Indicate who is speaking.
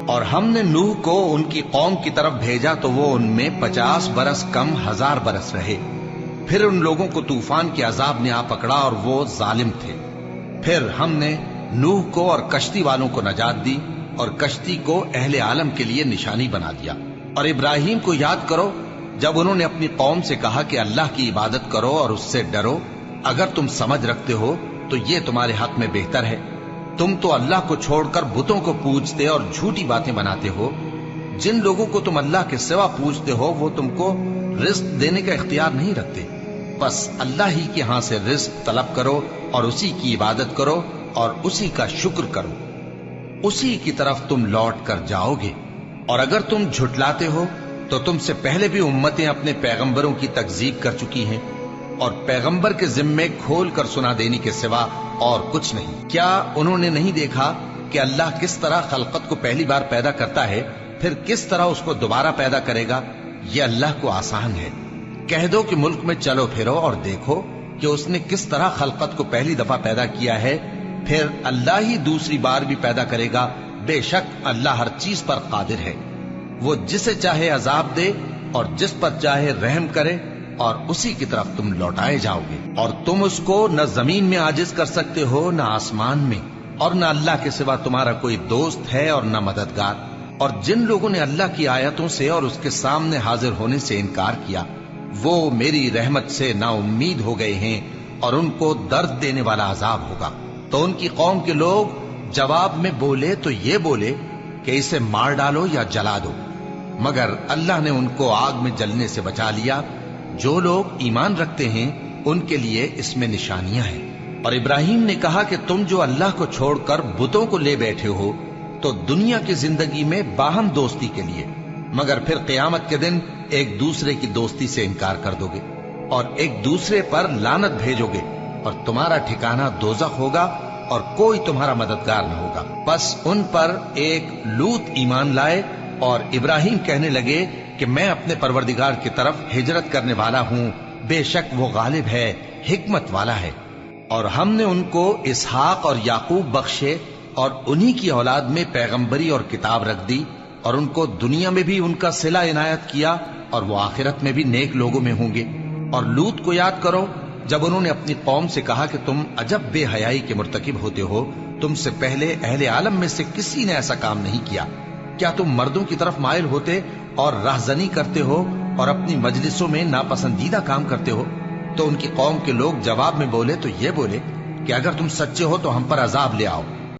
Speaker 1: اور ہم نے نوح کو ان کی قوم کی طرف بھیجا تو وہ ان میں 50 برس کم 1000 برس رہے۔ پھر ان لوگوں کو طوفان کے عذاب نے آ پکڑا اور وہ ظالم تھے۔ پھر ہم نے نوح کو اور کشتی والوں کو نجات دی اور کشتی کو اہل عالم کے لیے نشانی بنا دیا۔ اور ابراہیم کو یاد کرو جب انہوں نے اپنی قوم سے کہا کہ اللہ کی عبادت کرو اور اس سے ڈرو، اگر تم سمجھ رکھتے ہو تو یہ تمہارے حق میں بہتر ہے۔ تم تو اللہ کو چھوڑ کر بتوں کو پوجتے اور جھوٹی باتیں بناتے ہو۔ جن لوگوں کو تم اللہ کے سوا پوجتے ہو وہ تم کو رزق دینے کا اختیار نہیں رکھتے، بس اللہ ہی کے ہاں سے رزق طلب کرو اور اسی کی عبادت کرو اور اسی کا شکر کرو، اسی کی طرف تم لوٹ کر جاؤ گے۔ اور اگر تم جھٹلاتے ہو تو تم سے پہلے بھی امتیں اپنے پیغمبروں کی تکذیب کر چکی ہیں، اور پیغمبر کے ذمے کھول کر سنا دینے کے سوا اور کچھ نہیں۔ کیا انہوں نے نہیں دیکھا کہ اللہ کس طرح خلقت کو پہلی بار پیدا کرتا ہے، پھر کس طرح اس کو دوبارہ پیدا کرے گا؟ یہ اللہ کو آسان ہے۔ کہہ دو کہ ملک میں چلو پھرو اور دیکھو کہ اس نے کس طرح خلقت کو پہلی دفعہ پیدا کیا ہے، پھر اللہ ہی دوسری بار بھی پیدا کرے گا۔ بے شک اللہ ہر چیز پر قادر ہے۔ وہ جسے چاہے عذاب دے اور جس پر چاہے رحم کرے، اور اسی کی طرف تم لوٹائے جاؤ گے۔ اور تم اس کو نہ زمین میں عاجز کر سکتے ہو نہ آسمان میں، اور نہ اللہ کے سوا تمہارا کوئی دوست ہے اور نہ مددگار۔ اور جن لوگوں نے اللہ کی آیتوں سے اور اس کے سامنے حاضر ہونے سے انکار کیا، وہ میری رحمت سے نا امید ہو گئے ہیں اور ان کو درد دینے والا عذاب ہوگا۔ تو ان کی قوم کے لوگ جواب میں بولے تو یہ بولے کہ اسے مار ڈالو یا جلا دو، مگر اللہ نے ان کو آگ میں جلنے سے بچا لیا۔ جو لوگ ایمان رکھتے ہیں ان کے لیے اس میں نشانیاں ہیں۔ اور ابراہیم نے کہا کہ تم جو اللہ کو چھوڑ کر بتوں کو لے بیٹھے ہو تو دنیا کی زندگی میں باہم دوستی کے لیے، مگر پھر قیامت کے دن ایک دوسرے کی دوستی سے انکار کر دو گے اور ایک دوسرے پر لعنت بھیجو گے، اور تمہارا ٹھکانہ دوزخ ہوگا اور کوئی تمہارا مددگار نہ ہوگا۔ بس ان پر ایک لوط ایمان لائے، اور ابراہیم کہنے لگے کہ میں اپنے پروردگار کی طرف ہجرت کرنے والا ہوں، بے شک وہ غالب ہے، حکمت والا ہے۔ اور ہم نے ان کو اسحاق اور یعقوب بخشے اور انہی کی اولاد میں پیغمبری اور کتاب رکھ دی، اور ان کو دنیا میں بھی ان کا صلہ عنایت کیا اور وہ آخرت میں بھی نیک لوگوں میں ہوں گے۔ اور لوط کو یاد کرو جب انہوں نے اپنی قوم سے کہا کہ تم عجب بے حیائی کے مرتکب ہوتے ہو، تم سے پہلے اہل عالم میں سے کسی نے ایسا کام نہیں کیا۔ کیا تم مردوں کی طرف مائل ہوتے اور رہزنی کرتے ہو اور اپنی مجلسوں میں ناپسندیدہ کام کرتے ہو؟ تو ان کی قوم کے لوگ جواب میں بولے تو یہ بولے کہ اگر تم سچے ہو تو ہم پر عذاب لے آؤ۔